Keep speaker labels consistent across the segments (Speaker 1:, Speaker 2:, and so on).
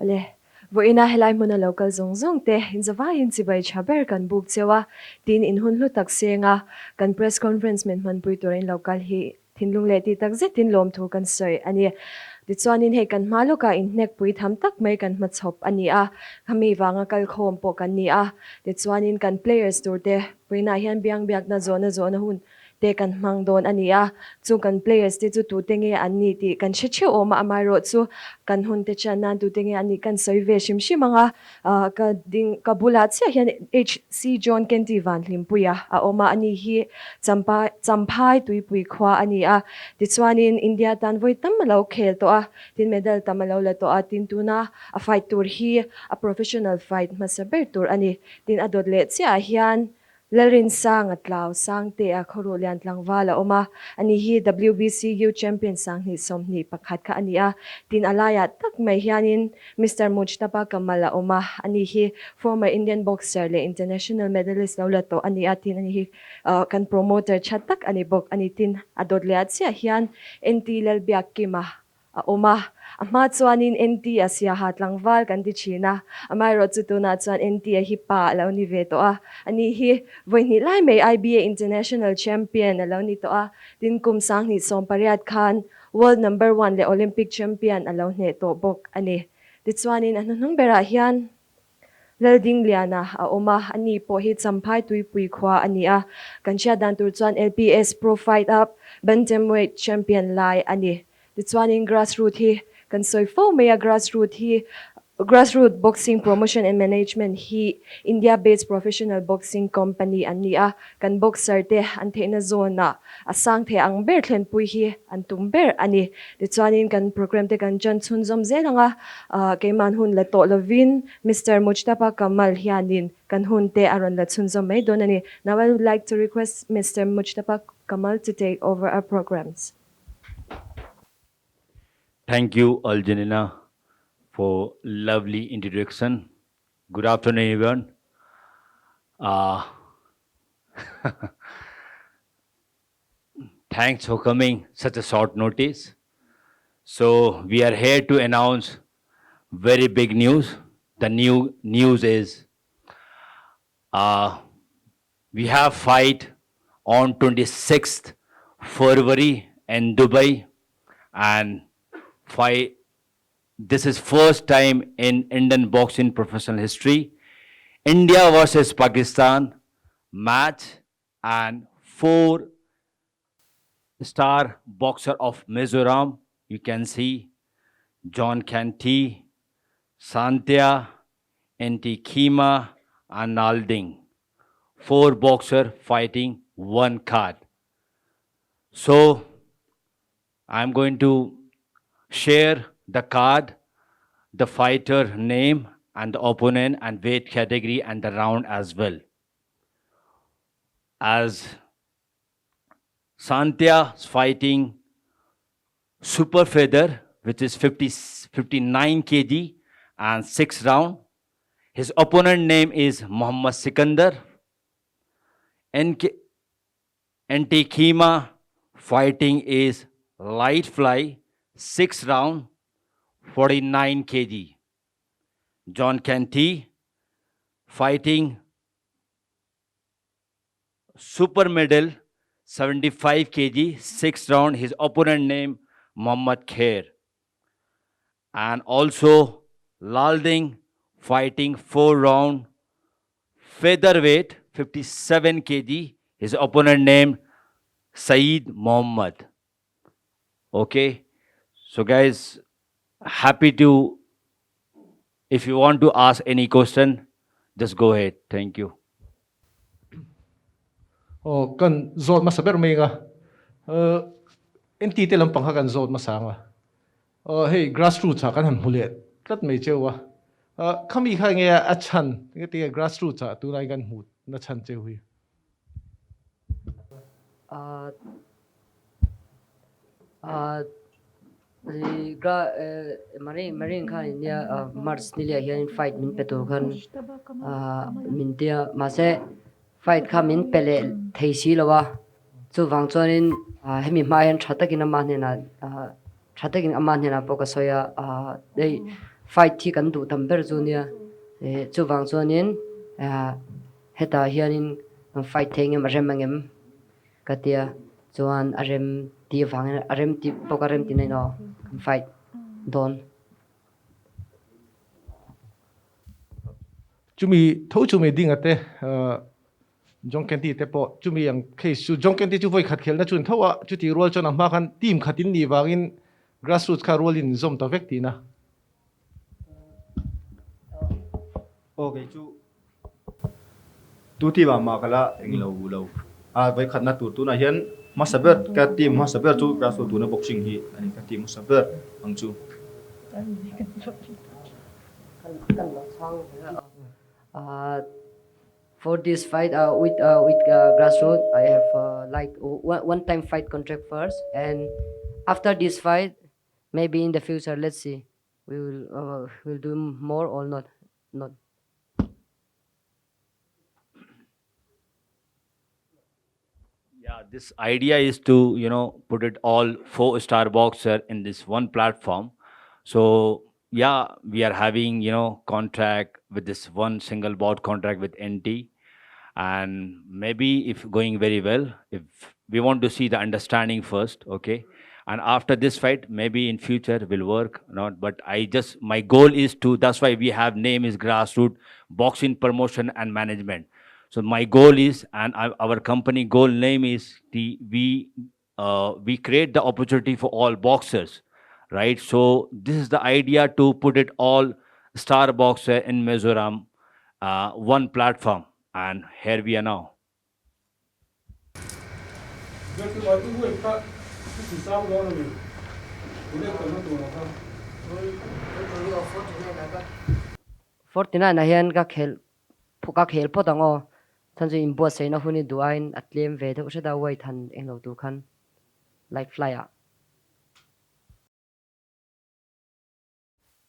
Speaker 1: Ole, vo ina helai mo na local zong te in zavayin si bai chaber kan buk chewa tin in hun lu tak se nga kan press conference men man pui torin local hi thinlung le ti tak ze tin lom thu kan soi ani ti chuanin he kan hmalu ka in nek pui tham tak mai kan ma chhop ani a khami wanga kal khom po kan ni a ti chuanin kan players tur te puina hian biang biak na zona hun te kan hmang don ania chu kan players te chu tu te nge an ni ti kan hrithi oma amai ro chu kan hun te chan nan tu te nge ani kan soi ve shim shimanga ka ding ka bula che hian HC John Kenty van hlim puya a oma ani hi champai tui pui khwa ani a ti chuanin India tan voi tam lo khel to a tin medal tam lo la to a tin tuna a fight tur hi a professional fight ma saber tur ani tin adot le che hian Lalrin sang at lao Sangtea khoro lian tlangwala oma ani hi WBC Youth Champion sang ni som ni pakhat kha ania tin alaya tak mai hianin Mr. Mujtaba Kamala oma ani hi former Indian boxer le international medalist lo to ani atin ani hi kan promoter chatak ani bok ani tin adot le achia hian NT Biakkima oma ama chuanin NT asia hatlangwal kan ti china amai ro chu tuna chuan NT a hi pa lo ni ve to a ani hi voini lai mai IBA international champion alo ni to a tin kum sang ni som pariat khan world number 1 le Olympic champion alo ne to bok ani ti chuanin anung bera hian Laldingliana a oma ani po hi champhai tui pui khwa ani a kancha dan tur chuan LPS Pro Fight Up bantamweight champion lai ani ti chuanin grassroots hi kan soi fo mea grassroots boxing promotion and management hi India based professional boxing company ania kan boxer te an theina zona asang the ang ber thlen pui hi an tumber ani ti chuanin kan program te kan jan chun zom zelanga keman hun la to lovin Mr. Mujtaba Kamal hianin kan hun te aron la chun zom mai don ani. Now I would like to request Mr. Mujtaba Kamal to take over our programs.
Speaker 2: Thank you, Laldingliana, for lovely introduction. Good afternoon, everyone. Thanks for coming such a short notice. So we are here to announce very big news. The new news is we have fight on 26th February in Dubai, and fight. This is first time in Indian boxing professional history. India versus Pakistan match, and 4-star boxer of Mizoram. You can see John Kenty, Sangtea, Biakkima, and Lalding. 4 boxer fighting 1 card. So I'm going to share the card, the fighter name and the opponent and weight category and the round as well. As Sangtea is fighting super feather, which is 59 kg and 6 round. His opponent name is Muhammad Sikandar. Biakkima fighting is light fly, 6 round, 49 kg. John Kenty fighting super middle, 75 kg, 6 round. His opponent name Muhammad Khair. And also Lalding fighting 4 round, featherweight, 57 kg. His opponent name Saeed Mohammed. Okay. So guys, happy to, if you want to ask any question, just go ahead. Thank you.
Speaker 3: Oh, kan zot masaber may nga. NT lang pang kan zot masanga. Hey, grassroots ha kan han hulit. Tat may chewa. Kami ka nga achan. Ngati grassroots ha tunay kan hut na chan chewi.
Speaker 4: Maring khan India Mars nilia hian fight min petu khan min tia mase fight kha min pele theisi lawa chu wangchonin hemi ma hian thatakin ama hena poka soya dei fight thi kan du tam ber chu nia chu wang chuanin heta hianin fight thengem remangem katia chuan arem ti wang arem ti pokarem ti nei no fight don
Speaker 3: chumi tho chumi ding ate John Kenty te po chumi yang case chu John Kenty chu voi khat khel na chun thawa chu ti role chon ma khan team khatin ni wangin grassroots kha role in zom ta vek ti na
Speaker 5: Okay, tu ti ba ma kala eng lo vai khat na tu na hian masaber ka team masaber chu grassroots tu na boxing hi ani ka team masaber ang chu
Speaker 4: for this fight with grassroots, I have like one time fight contract first, and after this fight, maybe in the future, let's see, we'll do more or not.
Speaker 2: Yeah, this idea is to, put it all 4-star boxer in this one platform. So yeah, we are having, contract with this one single bout contract with NT. And maybe if going very well, if we want to see the understanding first, okay? And after this fight, maybe in future will work, not, but my goal is to, that's why we have name is Grassroots Boxing Promotion and Management. So my goal is, and our company goal name is we create the opportunity for all boxers, right? So this is the idea to put it all star boxer in Mizoram, one platform, and here we are now.
Speaker 4: Fortina na hian ka khel potango than in bo sei na huni duain atlem ve the usha da wai than englo tu khan like flyer.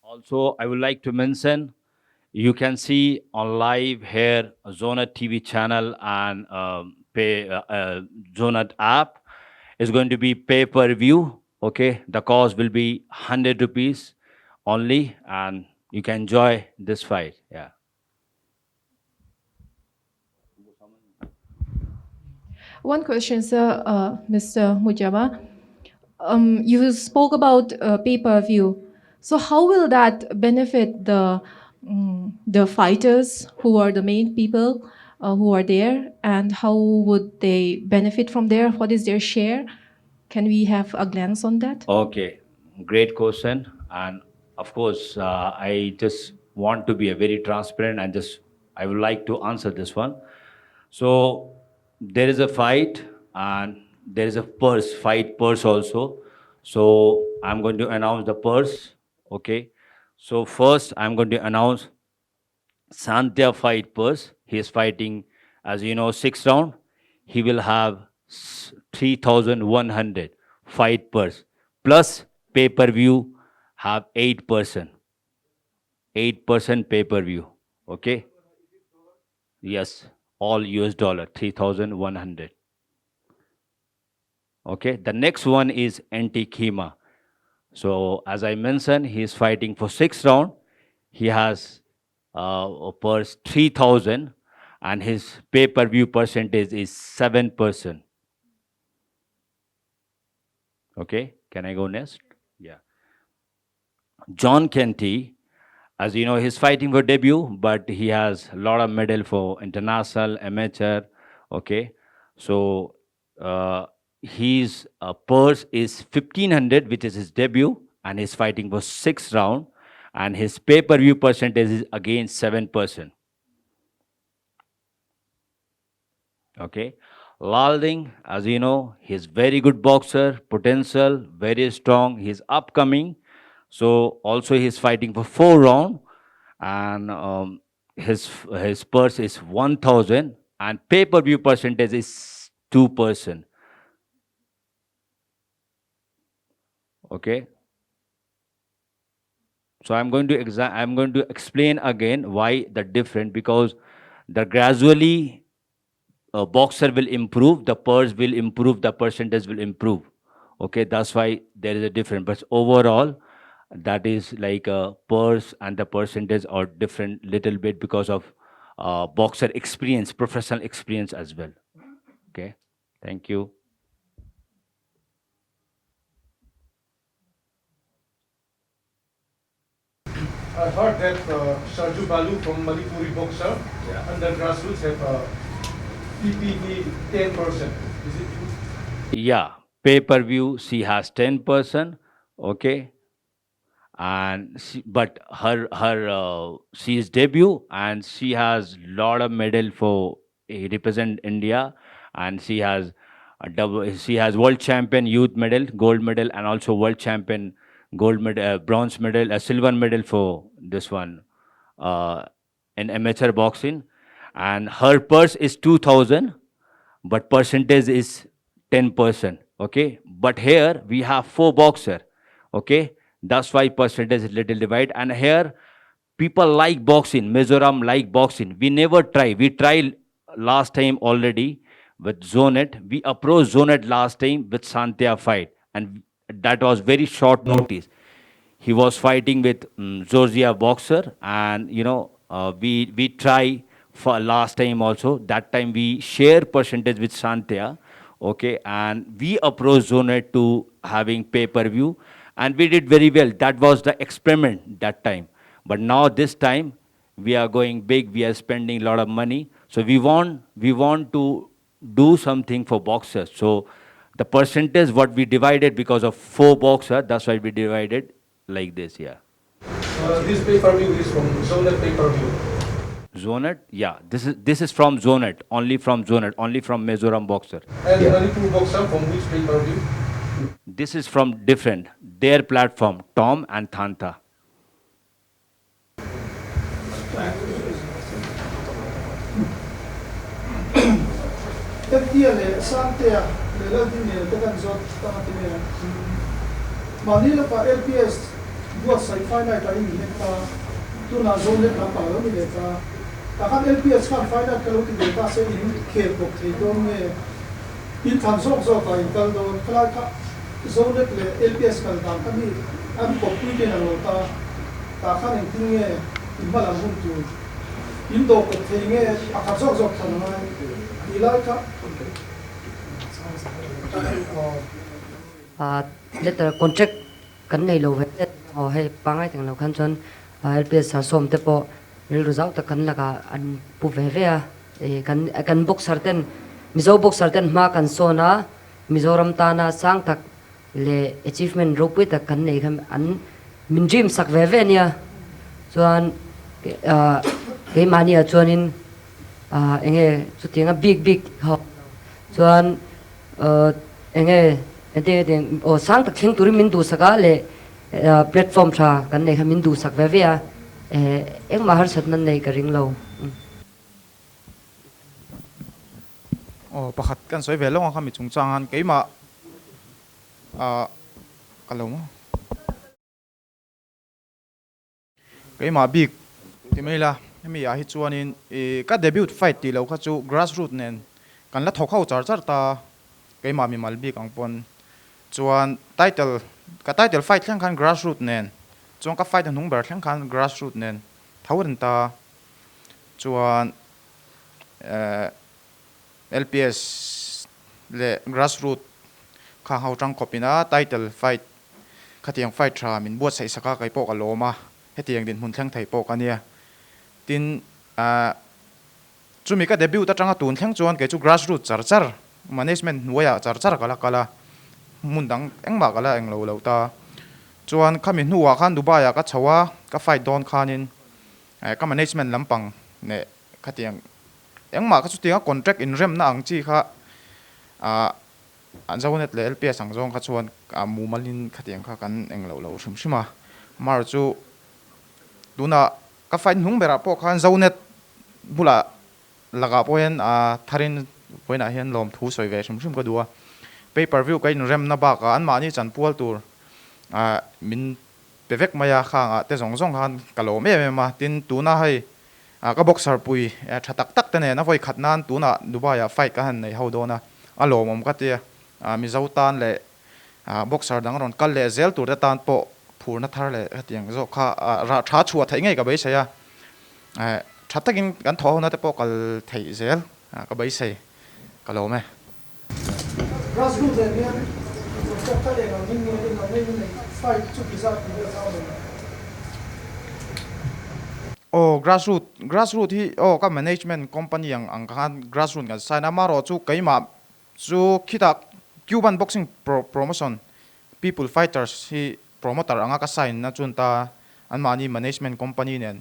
Speaker 2: Also, I would like to mention, you can see on live here, Zonet TV channel and Zonet app is going to be pay-per-view. Okay, the cost will be 100 rupees only, and you can enjoy this fight. Yeah.
Speaker 6: One question, sir, Mr. Mujaba. You spoke about pay-per-view. So how will that benefit the fighters who are the main people who are there, and how would they benefit from there? What is their share? Can we have a glance on that?
Speaker 2: Okay, great question. And of course, I just want to be a very transparent and I would like to answer this one. So there is a fight and there is a fight purse also. So I'm going to announce the purse. Okay. So first I'm going to announce Sangtea fight purse. He is fighting, as you know, 6 round. He will have 3,100 fight purse. Plus pay-per-view have 8%. 8% pay-per-view. Okay? Yes, all US dollar, 3,100. Okay, the next one is Biakkima. So as I mentioned, he is fighting for 6 round. He has a purse 3,000 and his pay-per-view percentage is 7%. Okay, can I go next? Yeah. John Kenty, as you know, he's fighting for debut, but he has a lot of medal for international, amateur. Okay, so his purse is 1,500, which is his debut, and he's fighting for 6 round, and his pay-per-view percentage is again 7%. Okay, Lalding, as you know, he's very good boxer, potential, very strong. He's upcoming, so also he's fighting for 4 round, and his purse is 1,000, and pay-per-view percentage is 2%. Okay. So I'm going to explain again why the different, because the gradually boxer will improve, the purse will improve, the percentage will improve. Okay, that's why there is a difference. But overall, that is like a purse and the percentage are different little bit because of boxer experience, professional experience as well. Okay, thank you.
Speaker 3: I heard that Sarju Balu from Manipuri boxer under grassroots have PPV 10%. Is it true?
Speaker 2: Yeah, pay-per-view, she has 10%, okay, and but she is debut and she has lot of medal for represent India, and she has she has world champion youth medal, gold medal, and also world champion gold medal, bronze medal, a silver medal for this one uh, in amateur boxing, and her purse is 2,000, but percentage is 10%. Okay, but here we have four boxer. Okay, that's why percentage is little divide. And here people like boxing. Mizoram like boxing. We never try. We tried last time already with Zonet. We approached Zonet last time with Sangtea fight, and that was very short notice. He was fighting with Georgia boxer, and we try for last time also. That time we share percentage with Sangtea, okay, and we approached Zonet to having pay-per-view, and we did very well. That was the experiment that time. But now this time we are going big. We are spending a lot of money, so we want to do something for boxers. So the percentage what we divided because of four boxer, that's why we divided like this. Yeah.
Speaker 3: This pay-per-view is from Zonet pay-per-view.
Speaker 2: Zonet, yeah, this is from Zonet, only from Zonet, only from Mizoram boxer.
Speaker 3: And Manipur boxer from which pay-per-view?
Speaker 2: This is from different their platform, Tom and Thanta.
Speaker 7: FTL Sangtea le Laldingliana tekan zot tamatimena manila pa LPS buat sai final ta ini ta tuna Zonet la pa lo ni ta kan LPS kan final ka lo ti ta se in khel ko thei dom nge in than sok zo ta in kal don kala ka Zonet le LPS kan dam ka ni an ko pu de na lo ta kan in ting nge in bala mun tu in do ko thei nge a sok zo than na ilai ka
Speaker 4: letter contract kan nei lo vet ho he pangai teng lo khan chon LPS sa som te po ril result ta kan laka an pu ve ve a kan boxer ten mizo boxer ten ma kan sona Mizoram ta na sang tak le achievement ropui ta kan nei kham an min dream sak ve ve nia chuan ke mania chuanin enge chutinga big ho chuan enge ente o sang tak thing turi min du saka le platform tha kan nei khamin du sak ve ve a eng ma har sat nan nei ka ring lo
Speaker 5: pakhat kan soi ve long kha mi chung changan keima kalong keima big timela mi a hi chuanin ka debut fight ti lo kha chu grassroots nen kan la thokau char ta keima mi malbi kang pon chuan title fight thlang khan grassroots nen chuan ka fight nung ber thlang khan grassroots nen thawrin ta chuan LPS le grassroots kha hau tang kopina title fight khatiang fight tra min buat sai saka kai po ka loma hetiang din hun thlang thai po ka nia tin chumi ka debut ta tanga tun thlang chuan ke chu grassroots char management nuaya char kala mundang engma kala englo ta chuan khamin nuwa khan dubaya ka chawa ka fight don khanin ka management lampang ne khatiang engma ka chutinga contract in rem na angchi kha an Zonet le LPS ang zong kha chuan mumalin khatiang kha kan englo shima mar chu duna ka fight nung bera po khan Zonet bula laga poen tharin poina hian lom thu soi ve shim ka duwa pay-per-view kai rem na ba ka an ma ni chan pual tur min pevek maya kha te zong khan kalo me ma tin tuna hai ka boxer pui thatak tak tane na voi khatnan tuna dubaya fight ka han nei hodona alom ka te mi zautan le boxer dang ron kal le zel tur tan po phur na thar le hetiang zo kha ra tha chua thai ngai ka bai sai ya thattakin kan tho na te po kal thei zel ka bai sai ka lo me
Speaker 7: grassroots and here so ta le ngam ning ni ngam nei fight chu pizza ni le sao le
Speaker 5: grassroot hi ka management company ang kan grassroot kan sai na maro chu kaima chu khita Cuban boxing promotion people fighters hi promoter anga ka sign na chun ta an mani management company nen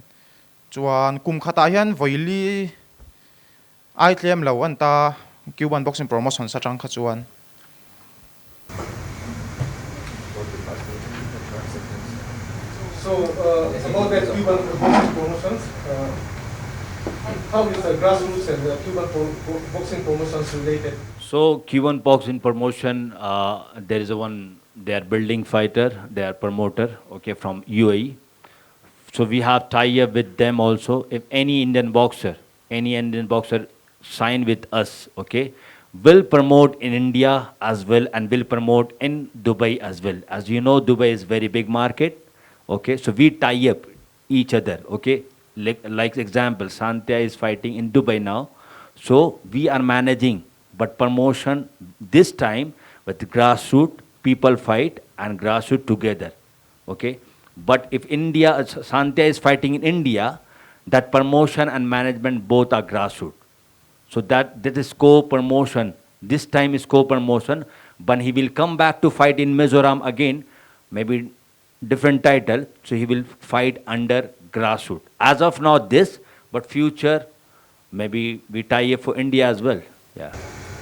Speaker 5: chuan kum khata hian voili ai tlem lo an ta Cuban boxing promotion sa chang kha chuan
Speaker 3: So about that Cuban boxing promotions, how is the grassroots and the Cuban boxing promotions related?
Speaker 2: So Cuban boxing promotion, there is they are building fighter, they are promoter, okay, from UAE. So we have tie-up with them also. If any Indian boxer sign with us, okay, will promote in India as well and will promote in Dubai as well. As you know, Dubai is very big market, okay. So we tie up each other, okay. Like example, Sangtea is fighting in Dubai now. So we are managing, but promotion this time with grassroots, people fight and grassroots together, okay. But if Sangtea is fighting in India, that promotion and management both are grassroots. So that is co-promotion. This time is co-promotion, but he will come back to fight in Mizoram again, maybe different title. So he will fight under grassroots. As of now, this, but future, maybe we tie up for India as well. Yeah.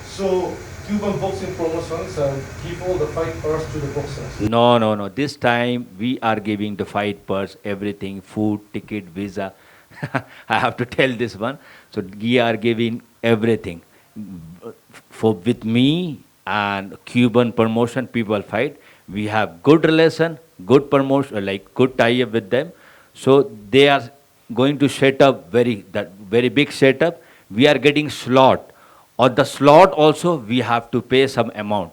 Speaker 3: So Cuban boxing promotions give all the fight purse to the boxers.
Speaker 2: No. This time we are giving the fight purse, everything, food, ticket, visa. I have to tell this one. So we are giving everything. With me and Cuban promotion, people fight. We have good relation, good promotion, like good tie-up with them. So they are going to set up very big setup. We are getting slot. On the slot also we have to pay some amount.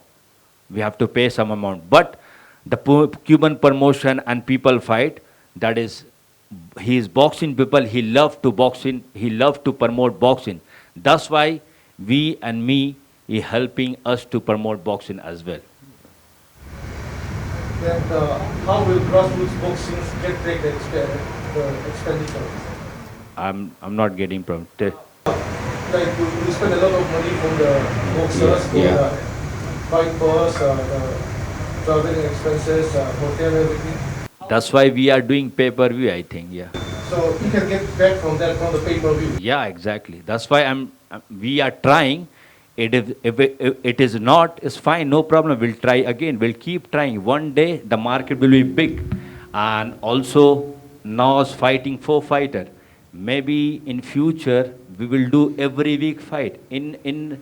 Speaker 2: But the Cuban promotion and people fight, that is, he is boxing people, he love to boxing, he love to promote boxing. That's why we and me is helping us to promote boxing as well.
Speaker 3: Then how will grassroots boxing get the expenditure?
Speaker 2: I'm not getting from.
Speaker 3: Like you spend a lot of money from the boxers for the fight purse, traveling expenses, hotel, everything.
Speaker 2: That's why we are doing pay-per-view, I think, yeah.
Speaker 3: So you can get back from that from the pay-per-view.
Speaker 2: Yeah, exactly. That's why we are trying. If it is not, it's fine, no problem. We'll try again. We'll keep trying. One day the market will be big, and also now is fighting for fighter. Maybe in future we will do every week fight. In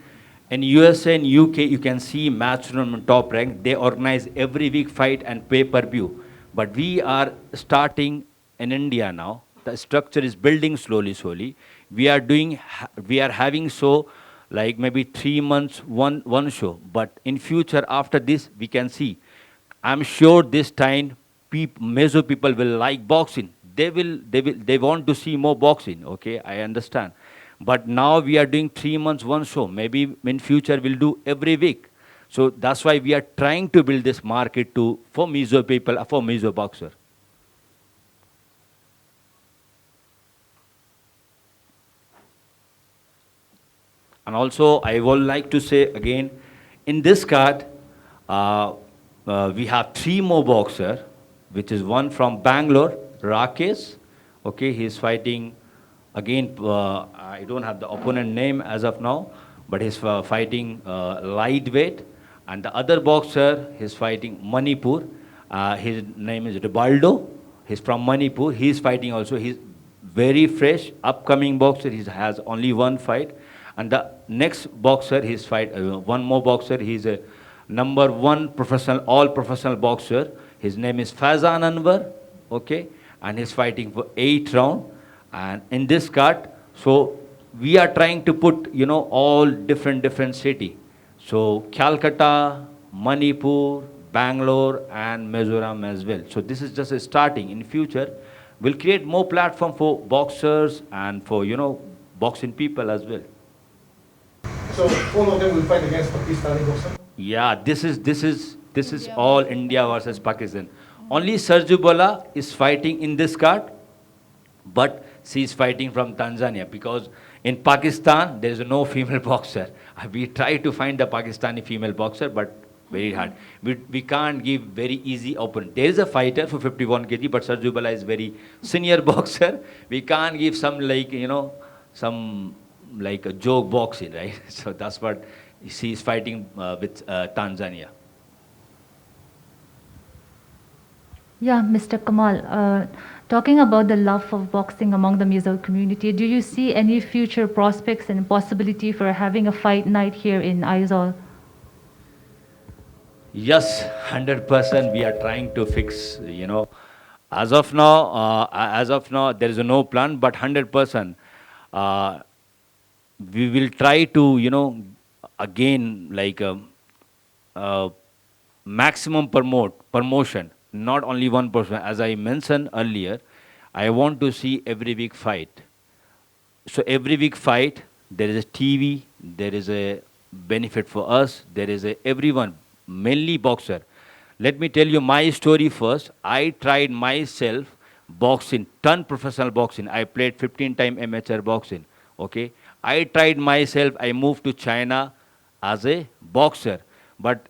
Speaker 2: USA and UK, you can see Matchroom Top Rank. They organize every week fight and pay-per-view. But we are starting in India now. The structure is building slowly. We are having show like maybe 3 months, one show. But in future, after this, we can see. I'm sure this time, Meso people will like boxing. They want to see more boxing. Okay, I understand. But now we are doing 3 months, one show. Maybe in future we'll do every week. So that's why we are trying to build this market for Meso people, for Meso boxer. And also, I would like to say again, in this card, we have 3 more boxers, which is one from Bangalore, Rakesh. Okay, he's fighting again. I don't have the opponent name as of now, but he's fighting lightweight. And the other boxer, he's fighting Manipur. His name is Ribaldo. He's from Manipur. He's fighting also. He's very fresh, upcoming boxer. He has only one fight. And the next boxer, one more boxer. He's a #1 professional, all professional boxer. His name is Faizan Anwar, okay? And he's fighting for 8 rounds. And in this card, so we are trying to put, all different city. So Calcutta, Manipur, Bangalore and Mizoram as well. So this is just a starting. In future, we'll create more platform for boxers and for, boxing people as well.
Speaker 3: So all of them will fight against Pakistani boxers.
Speaker 2: Yeah, this is all India versus Pakistan. Only Sarjubala is fighting in this card, but she is fighting from Tanzania because in Pakistan there is no female boxer. We try to find the Pakistani female boxer, but very hard. We can't give very easy opponent. There is a fighter for 51 kg, but Sarjubala is very senior boxer. We can't give some some like a joke boxing, right? So that's what she is fighting with Tanzania.
Speaker 8: Yeah, Mr. Kamal, talking about the love of boxing among the Mizo community, do you see any future prospects and possibility for having a fight night here in Aizawl?
Speaker 2: Yes, 100% we are trying to fix, as of now, there is no plan, but 100%, we will try to, again, like, maximum promotion, not only one person. As I mentioned earlier, I want to see every week fight. So every week fight, there is a TV, there is a benefit for us, there is a everyone, mainly boxer. Let me tell you my story first. I tried myself boxing, ton professional boxing. I played 15-time amateur boxing. Okay, I tried myself. I moved to China as a boxer. But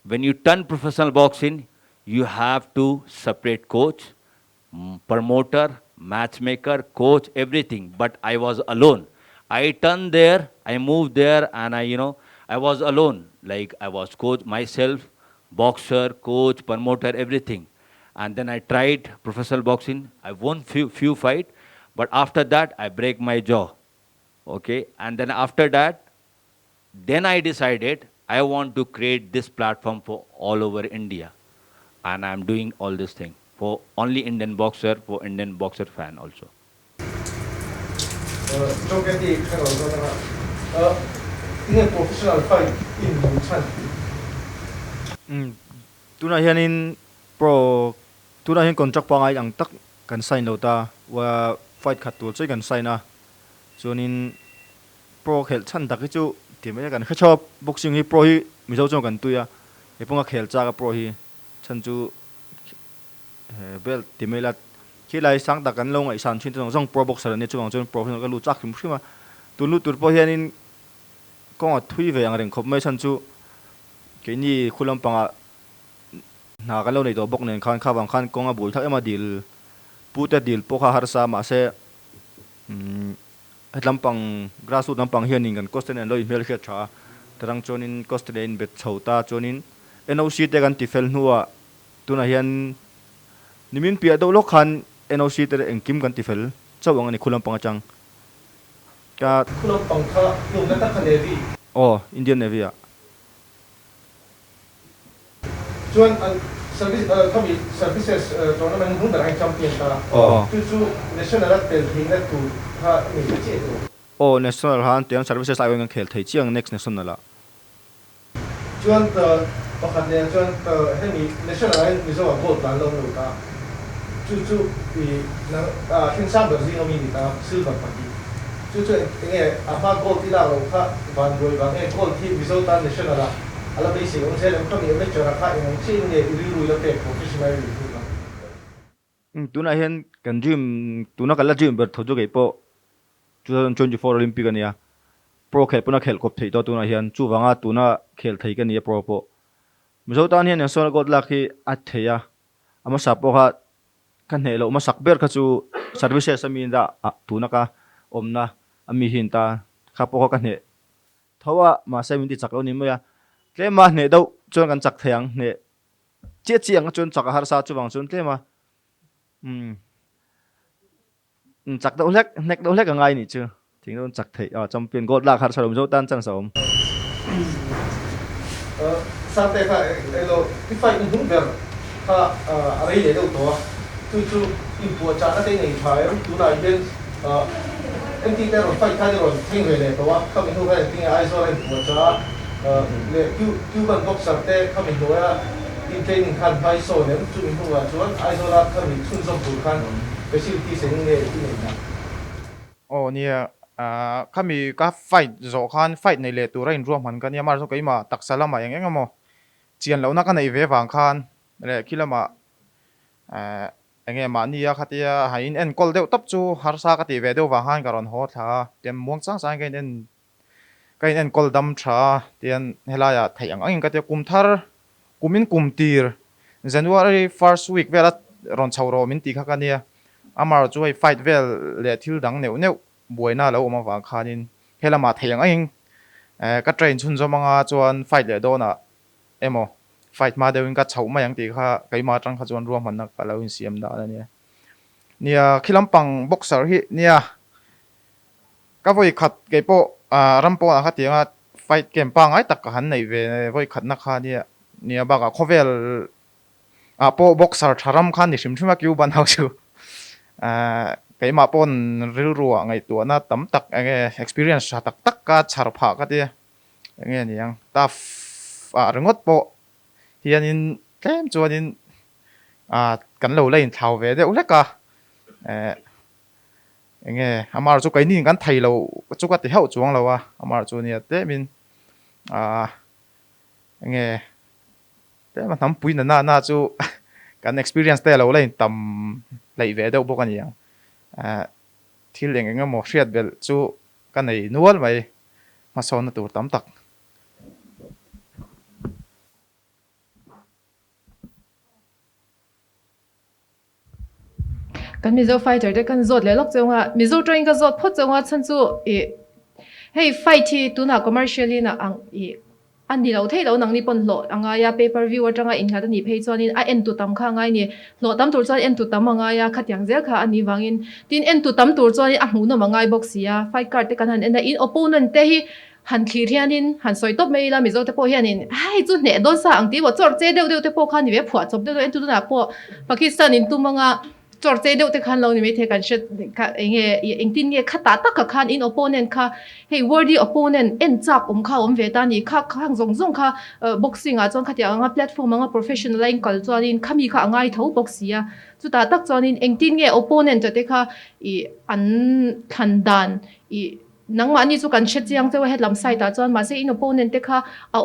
Speaker 2: when you turn professional boxing, you have to separate coach, promoter, matchmaker, coach, everything. But I was alone. I turned there, I moved there, and I was alone. Like I was coach myself, boxer, coach, promoter, everything. And then I tried professional boxing. I won few fight, but after that I break my jaw. Okay, and then after that, then I decided I want to create this platform for all over India. And I'm doing all this thing for only Indian boxer, for Indian boxer fan also.
Speaker 3: John Kenty, in a professional fight in Busan.
Speaker 9: Tuna hianin pro tuna hian contract pa ngai ang tak kan sign lo ta wa fight khat tu chai kan sign a chuanin pro khel chan dak chu timai kan kha chop boxing hi pro hi mizo chong kan tuya e ponga khel cha ka pro hi chan chu bel timai la khilai sang dak kan lo ngai san chin chong pro boxer ne chuang chon professional ka lu chak khim khima tu lu tur po hianin ko thui ve ang reng khop mai chan chu ke ni khulam panga na kan lo nei to bok nen khan kha bang khan konga bul thak ema dil puta dil pokha har sa ma se lampang grassroots lampang hianin kan costen en loi mel khe tha tarang chonin costen bet chhota chonin NOC te kan tifel nuwa tuna hian nimin pia do lo khan NOC te engkim kan tifel chawang ani khulam panga chang ka
Speaker 3: Khulam pangkha yung natakha Navy.
Speaker 9: oh Indian Navy a
Speaker 3: Chuan ang service kami services tournament hung darang champion ta.
Speaker 9: oh
Speaker 3: Chu national tel hingna tu ha ni che tu.
Speaker 9: oh national han tiang services ai ngang khel thei chiang next national la
Speaker 3: Chuan pakhat ne chuan hemi national ai mizo gold ban lo nu ta. Chu pi na hin sam da zi ngomi ni ta silver party. Chu nge apa gold ti la lo kha ban roi bang e gold ti mizo ta national la. Ala basic ang selam kami amateur kha yung chin ne iri la te professional ri la.
Speaker 9: tuna hian kan dream tuna kala dream ber thoju ge po 2024 olympic ania pro khel puna khel kop thei to tuna hian chu wanga tuna khel thei kan ia pro po mizo tan hian national god lakhi a theya ama sapo kha kan helo ma sakber kha chu services ami da tuna ka omna ami hin ta kha po ka ne thawa ma sai min ti chaklo ni moya tlema ne do chon kan chak theyang ne che chiang chon chak har sa chu wang chon tlema chak do lek nek do lek ngai ni chu thing don chak thei champion god lak har sarum zo tan chang som
Speaker 3: Sangtea kha elo ti fight in hung ber kha arai le do to chu impo cha na te nei thai tu na yen MT te ro fight kha ro thing le to wa kha min hu kha ting ai so le mo cha le Cuban boxer te kha min ho ya team training khan bai so nem chu min huwa chuan idola khan min chun zom tur khan facility seng nge ti nei na
Speaker 5: oh nia kami ka fight zo khan fight nei le tu rain rom han kan ya mar zo kai ma taksala ma yang engamo chian lo na ka nei ve wang khan le kilama enge ma nia khatia hain en kol deuh tap chu har sa ka ti ve deuh wang han karon ho tha tem muang chang sang kain en kol dam tha tian helaya thaiang angin ka te kum thar kumin kum tir January first week vela ron chawro min ti kha ka nia amar chu ai fight vel le thil dang neu neu buaina lo ma wa khanin helama theiang aing ka train chun zo manga chuan fight le dona emo fight ma deuin ka chau ma yang ti kha kai ma tang kha chuan ruam man na ka lo in siam da na nia khilampang boxer hi nia ka voi khat ke po rampo a kha tianga fight game pa ngai tak ka han nei ve voi khat na kha nia ba ka khovel po boxer tharam khan ni sim thima kyu ban hau chu cái mà pon ril ruộng ngày tua na tấm tắc nghe experience sa tak tak ka char pha ka ti nghe ni yang ta ringot po hian in kem chuan in kan lo lein thau ve de ulek ka nghe amar chu kai ni kan thai lo chu ka ti hau chuang lo amar chu ni te min nghe te ma tham pui na chu kan experience te lo lein tam lei ve deuh bawk ani ang thil eng engemaw hriat bel chu kan nei nual mai ma sawn na tur tam tak
Speaker 6: kan mizo fighter te kan zot le lok chunga mizo train ka zot phot chunga chan chu hey fight hi tuna commercially na ang ani lo thei lo nang ni pon lo anga ya pay per view atanga in khada ni phei chuanin a en tu tam kha ngai ni lo tam tur chuan en tu tam anga ya khatyang zel kha ani wangin tin en tu tam tur chuan a hmu na mangai box ya fight card te kan han en in opponent te hi han thlir hianin han soi top mai la mizo te po hianin ai chu ne don sa ang ti bo chor che deu te po kha ni ve phua chop deu en tu na po Pakistan in tu manga chor che deuh te khan lo ni me the kan shet ka enge engtin nge khata tak ka khan in opponent kha hey worthy opponent en chap kha ve ta ni kha khang zong zong kha boxing a chong khatia anga platform anga professional line kal chuan in khami kha angai tho boxia chu ta tak chuan in engtin nge opponent te kha an khandan nang ma ni chu kan shet chiang chewa het lam sai ta chuan ma se in opponent te kha a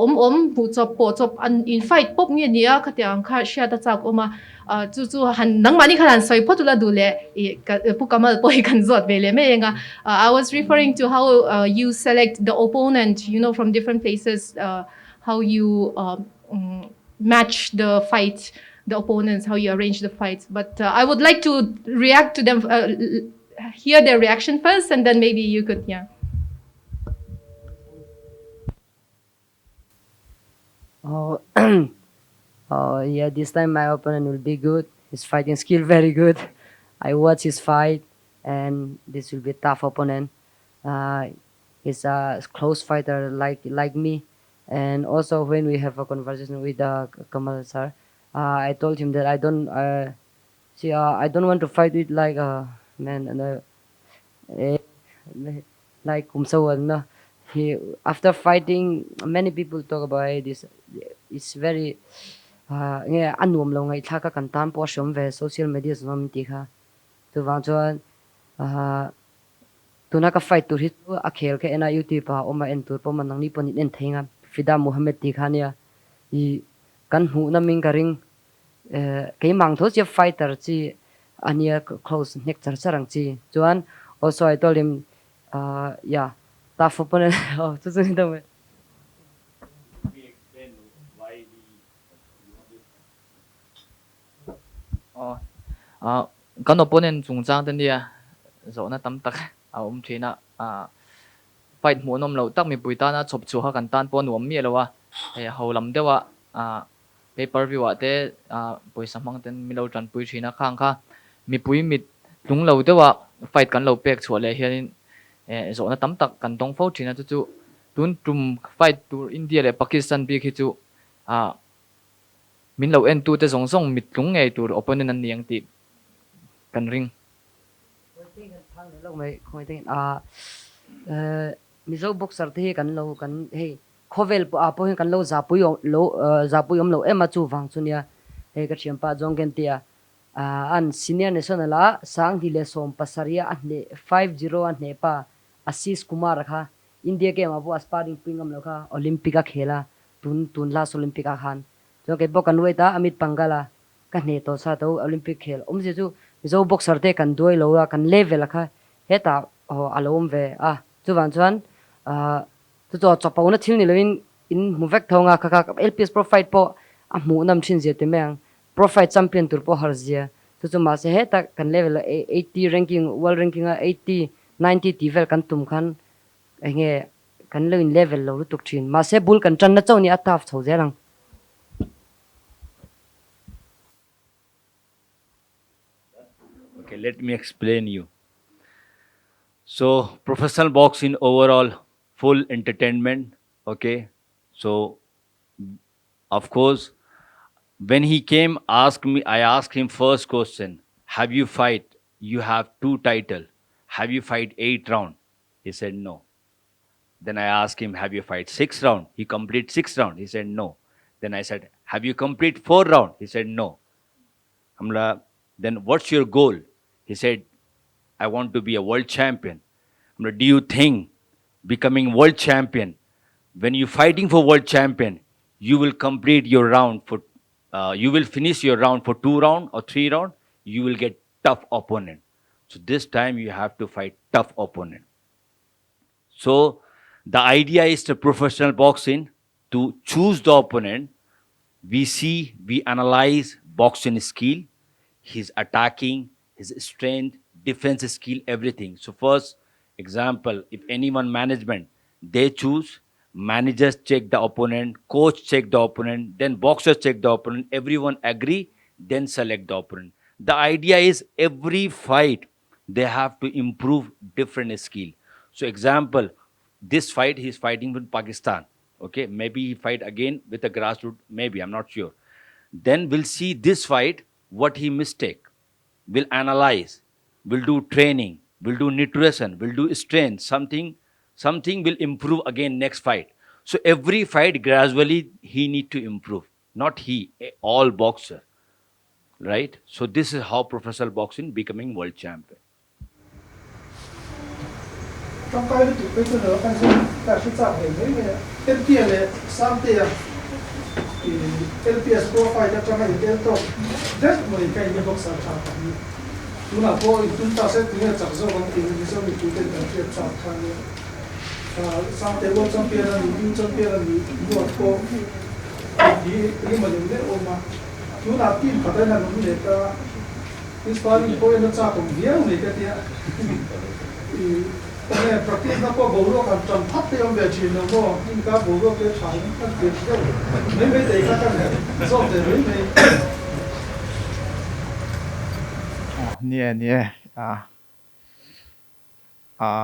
Speaker 6: bu chop po chop an in fight pop nge nia khatia ang kha sha ta chak oma chu han nang mani khan soi photula dule pu kamal poi kan zot vele me nga I was referring to how you select the opponent from different places how you match the fight the opponents how you arrange the fights but I would like to react to them hear their reaction first and then maybe you could
Speaker 4: Yeah, this time my opponent will be good. His fighting skill very good. I watch his fight, and this will be a tough opponent. He's a close fighter like me, and also when we have a conversation with Kamal sir, I told him that I don't I don't want to fight with like a man and like Kumsawan. No. After fighting, many people talk about this. It's very nghe anuam lo ngai thaka kan tam po shom ve social media zom ti kha tu wang chuan tuna ka fight tur hi a khel ke na youtube pa oma en tur po manang ni pon en thenga fida muhammad ti khania I kan hu na ming karing ke mang tho che fighter chi ania close nek char charang chi chuan also I told him yeah tough opponent chu chu ni dam
Speaker 10: kan opponent chung chang ten dia zo na tam tak thina fight mu nom lo tak mi puita na chop chu ha kan tan pon wam mi lowa ho lam dewa pay per view ate poisa mang ten mi lo tran pui thina khang kha mi pui mit tung lo dewa fight kan lo pek chhuale hian zo na tam tak kan tong fo thina chu tun tum fight tur India le Pakistan bi khi chu min lo en tu te zong zong mit tung ngai tur opponent an niang ti kan ring mizo boxer te kan lo kan hey
Speaker 4: khovel po hin kan lo zapuyom lo ema chu wang chunia he ka chiampa jong Kenty an senior national a sang hi le som pasaria an ne 50 an ne pa Asis Kumar kha India ke ma bu aspiring pingam lo kha Olympic a khela tun last Olympic a khan jo ke bo kan weta Amit Pangala kan ne to sa to Olympic khel je chu zo boxer te kan doi lo ra kan level kha heta alom ve chu wan chuan chu cho chopo na thil ni loin in movek thonga kha LPS profile po a mu nam thin je te meng profile champion tur po harzia chu ma se heta kan level 80 ranking world ranking 80 90 level kan tum khan nge kan lein level lo tuk thin ma se bul kan chan na chawni ataf chho jerang
Speaker 2: Okay, let me explain you. So professional boxing overall, full entertainment. Okay, so of course, when he came, I asked him first question: Have you fight? You have 2 title. Have you fight 8 round? He said no. Then I asked him, have you fight 6 round? He complete 6 round. He said no. Then I said, have you complete 4 round? He said no. Then what's your goal? He said, I want to be a world champion. Do you think becoming world champion, when you're fighting for world champion, you will complete your round for, you will finish your round for 2 round or 3 round, you will get tough opponent. So this time you have to fight tough opponent. So the idea is to professional boxing to choose the opponent. We analyze boxing skill, his attacking, his strength, defense skill, everything. So first example, if anyone management, they choose, managers check the opponent, coach check the opponent, then boxers check the opponent, everyone agree, then select the opponent. The idea is every fight, they have to improve different skill. So example, this fight he's fighting with Pakistan. Okay, maybe he fight again with a grassroots, maybe, I'm not sure. Then we'll see this fight, what he mistake. We'll analyze, we'll do training, we'll do nutrition, we'll do strength, something will improve again next fight. So every fight gradually he need to improve. Not he, all boxer. Right? So this is how professional boxing becoming world champion.
Speaker 7: trong cái tụi bây giờ cái gì cả cái trạng này mấy người LPS này Sangtea thì LPS profile cho trong cái gì đó rất mấy cái như boxer chạm phải chúng là coi chúng ta sẽ tính là chặt dâu bằng tính như sau mình chúng ta cần phải chạm phải Sangtea world champion là new champion là world co thì mà những cái ôm mà chúng ta tin phải đây là nó để ta inspiring point nó chạm cùng việc này cái gìเนี่ยประเทศนั้นก็บอกว่าการจำพัดเตรียมแบบจีนนะว่าอินกาบอกว่าเป็นชายนั่นเกิดเรื่องไม่ได้กันเนี่ยชอบแต่ไม่
Speaker 5: เนี่ย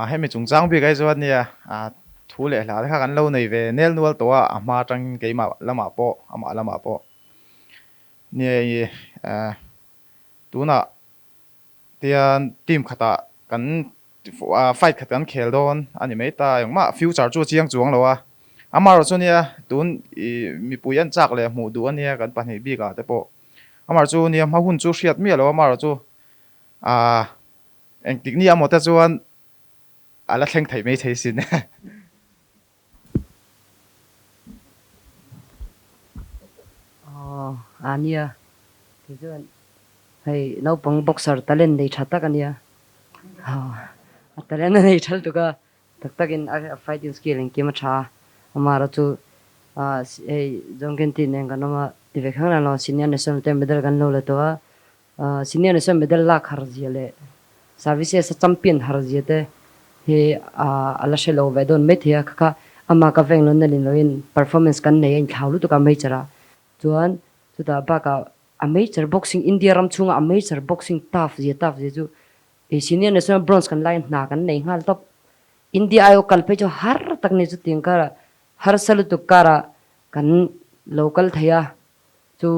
Speaker 5: ให้ไม่จงจังไปไกลส่วนเนี่ยทุเรศแล้วถ้ากันเล่าในเวเนลนัวตัวมาจังเกี่ยมาละมาโปละมาโปเนี่ยตัวน่ะเตียนทีมขัดกันไฟขัดกันเขลโดนอันนี้ไม่ตายอย่างมาฟิวจาร์จูเจียงจวงแล้ววะมาเราส่วนเนี่ยตุนมีปุยยันจักเลยหมู่ดูอันนี้กันปัญหาบีกันแต่พอมาจูเนี่ยมาหุ่นจูเชียดเมียแล้วมาเราจูเองติ๊กนี่หมดแต่จวนอะไรแข่งไทยไม่ใช่สิน
Speaker 4: อันนี้ที่จวนให้น้องปองบ็อกเซอร์ตะเล่นในชัดตะกันเนี่ยแต่เล่นในชัดตัวก็ตักอินfighting skill อินเกมช้ามาเราจูจงKentyเนี่ยกันว่าที่เวข้างนั้นเราsenior national team medalกันเราเลยตัวsenior national medalลักหาร์จีเลย services championหาร์จีเต้เฮอะไรเชลล์เวดอนไม่เทียค่ะอามากับเวงลอนนั่นเราอิน performance กันในอินข่าวรู้ตัวกันไม่จระจวนสุดท้ายบ้ากับ amateur boxing India รำชุ่ง amateur boxing toughจูsenior national bronze kan line na kan nei ngal top India ayo kalpe jo har tak ne chu tingkara har salu tu kara kan local thaya chu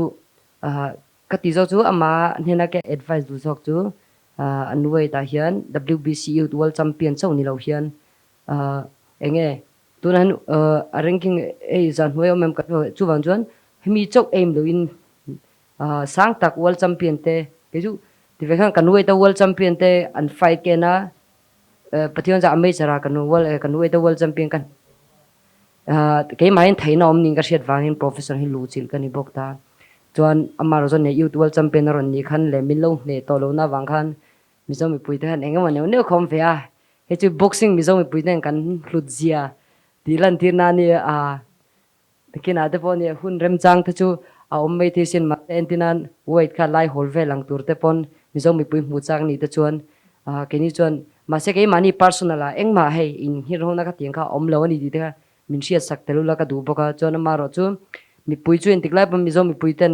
Speaker 4: kati zo chu ama nena ke advice du sok chu anway ta hian WBC Youth World Champion chau ni lo hian enge tunan ranking e zan hoyo mem ka chu wang chuan hemi chok aim lo in sang tak world champion te ke chu ti ve khan kan wei ta world champion te an fight ke na pathion za amei chara kan wei ta world champion kan ke main thaina om ning ka shet wangin professor hi lu chil kan ni bok ta chuan amar zon ne youth world champion ron ni khan le min lo ne to lo na wang khan mi zo mi pui ta engama ne khom fe a he chu boxing mi zo mi pui ten kan hlut zia ti lan tir na ni kina te pon ye hun rem chang te chu a om mai the sin ma entinan weight kha lai hol ve lang tur te pon mi zo mi pui mu chang ni te chuan ke ni chuan ma se ke mani personal a eng ma hei in hi ro na ka tiang kha om lo ni ti te kha min sia sak te lu la ka du boka chuan ma ro chu mi pui chu en tiklai pam mi zo mi pui ten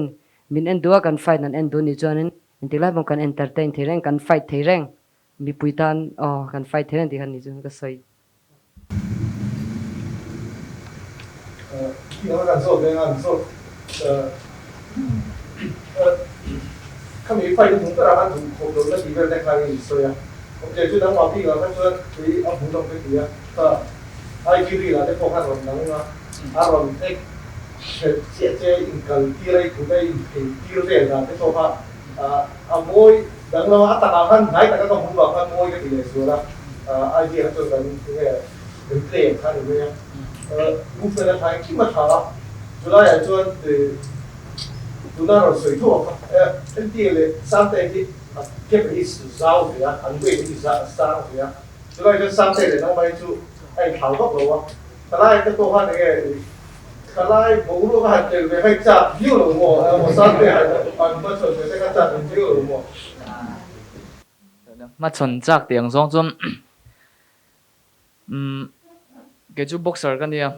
Speaker 4: min en dua kan fight an en du ni chuan en tiklai pam kan entertain the reng kan fight the reng mi pui tan kan fight the reng ti khan ni chu ka soi
Speaker 3: khi nó làm sốt lên làm sốt không bị phải đúng cái là chúng không đúng là chỉ về đây khai rồi à ok chú đang bảo khi là các chú thì ông cũng đồng cái gì à ai kia là cái phong cách rồi nắng mà rồi cái chế cần kia đây cũng đây thì kia đây là cái phong cách môi đang lo ăn tao ăn thấy các con không vào ăn môi cái gì này rồi là ai kia các chú cần cái cái play khai được không buộc phải là phải khi mà thở chúng ta là cho chúng ta là水土cái tiền là sang đây thì cái cái sự giao vậy à anh quên cái sang vậy à chúng ta cái sang đây là nó mới chú anh thảo gốc rồi à cái này cái câu hỏi này cái này bố lúc hạt tiền về hay chặt nhiều rồi mà sang đây anh bắt đầu phải cái chặt nhiều rồi
Speaker 10: mà chọn chắc tiếng giống zum cái chú boxer cái này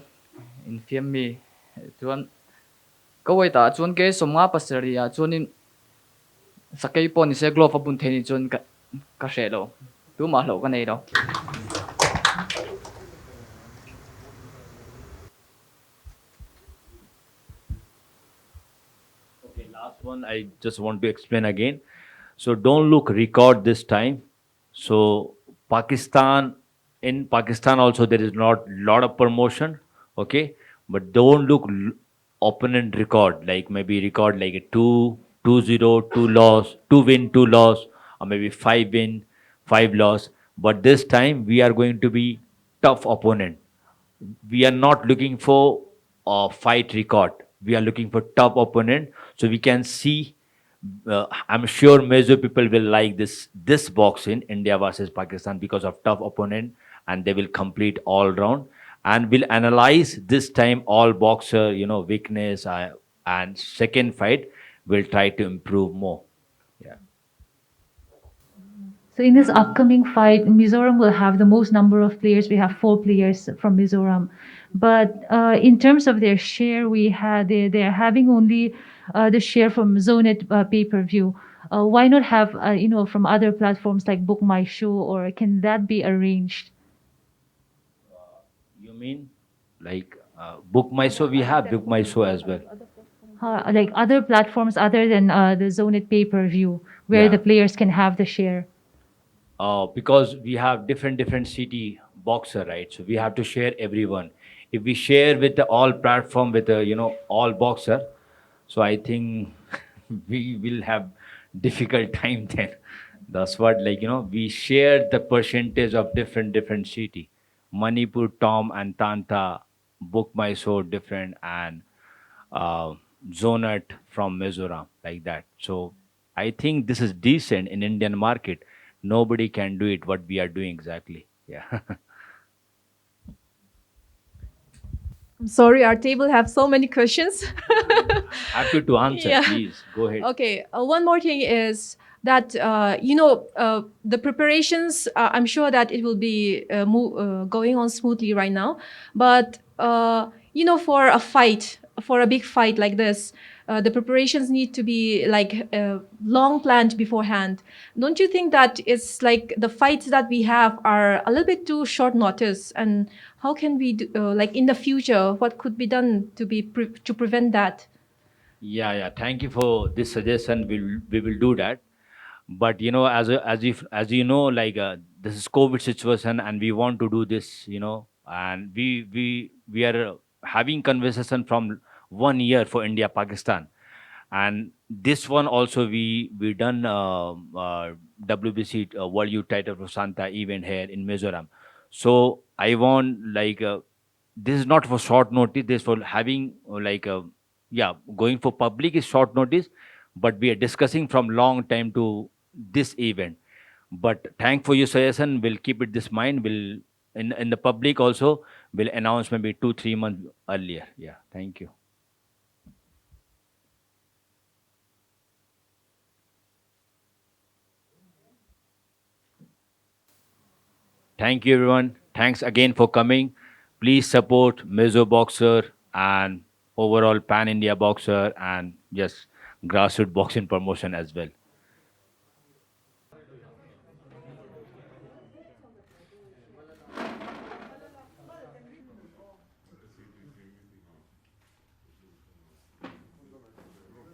Speaker 10: in phim mi chuan có vậy ta chuan cái số ngã passeria chuan in sakai pon ni se glove bun theni chuan ka she lo tu ma lo ka nei lo
Speaker 2: Okay, last one I just want to explain again. So don't look record this time. So in Pakistan also there is not lot of promotion, okay? But don't look opponent record, like maybe record like a 2-0, 2 loss, 2 win, 2 loss, or maybe 5 win, 5 loss. But this time we are going to be tough opponent. We are not looking for a fight record. We are looking for tough opponent. So we can see. I'm sure major people will like this box in India versus Pakistan because of tough opponent, and they will complete all round, and will analyze this time all boxer weakness, and second fight will try to improve more. Yeah.
Speaker 8: So in this upcoming fight, Mizoram will have the most number of players. We have 4 players from Mizoram. But in terms of their share, they're having only the share from Zonet pay-per-view. Why not have, from other platforms like Book My Show, or can that be arranged?
Speaker 2: You mean like Book My Show? We have Book My Show as well.
Speaker 8: Like other platforms other than the Zonet pay-per-view, where the players can have the share.
Speaker 2: Because we have different city boxer, right? So we have to share everyone. If we share with all platform with all boxer, so I think we will have difficult time then. That's what we share the percentage of different city. Manipur, Tom and Tanta, Book My Show different, and Zonet from Mizoram, like that. So I think this is decent in Indian market. Nobody can do it what we are doing exactly. Yeah.
Speaker 6: I'm sorry, our table have so many questions.
Speaker 2: Happy to answer,
Speaker 6: Yeah.
Speaker 2: please. Go ahead.
Speaker 6: Okay, one more thing is that, the preparations, I'm sure that it will be going on smoothly right now. But, for a fight, for a big fight like this, the preparations need to be like long planned beforehand. Don't you think that it's like the fights that we have are a little bit too short notice? And how can we do, like in the future, what could be done to prevent that?
Speaker 2: Yeah. Thank you for this suggestion. We will do that. But as you know, like this is COVID situation, and we want to do this, and we are having conversation from 1 year for India Pakistan, and this one also we done WBC World Youth Title for Santa event here in Mizoram. So I want like this is not for short notice. This for having yeah, going for public is short notice, but we are discussing from long time to this event. But thank for your suggestion. We'll keep it this mind. We'll in the public also will announce maybe 2 3 months earlier. Yeah, thank you. Thank you, everyone. Thanks again for coming. Please support Mezo Boxer and overall Pan India Boxer and just grassroots boxing promotion as well.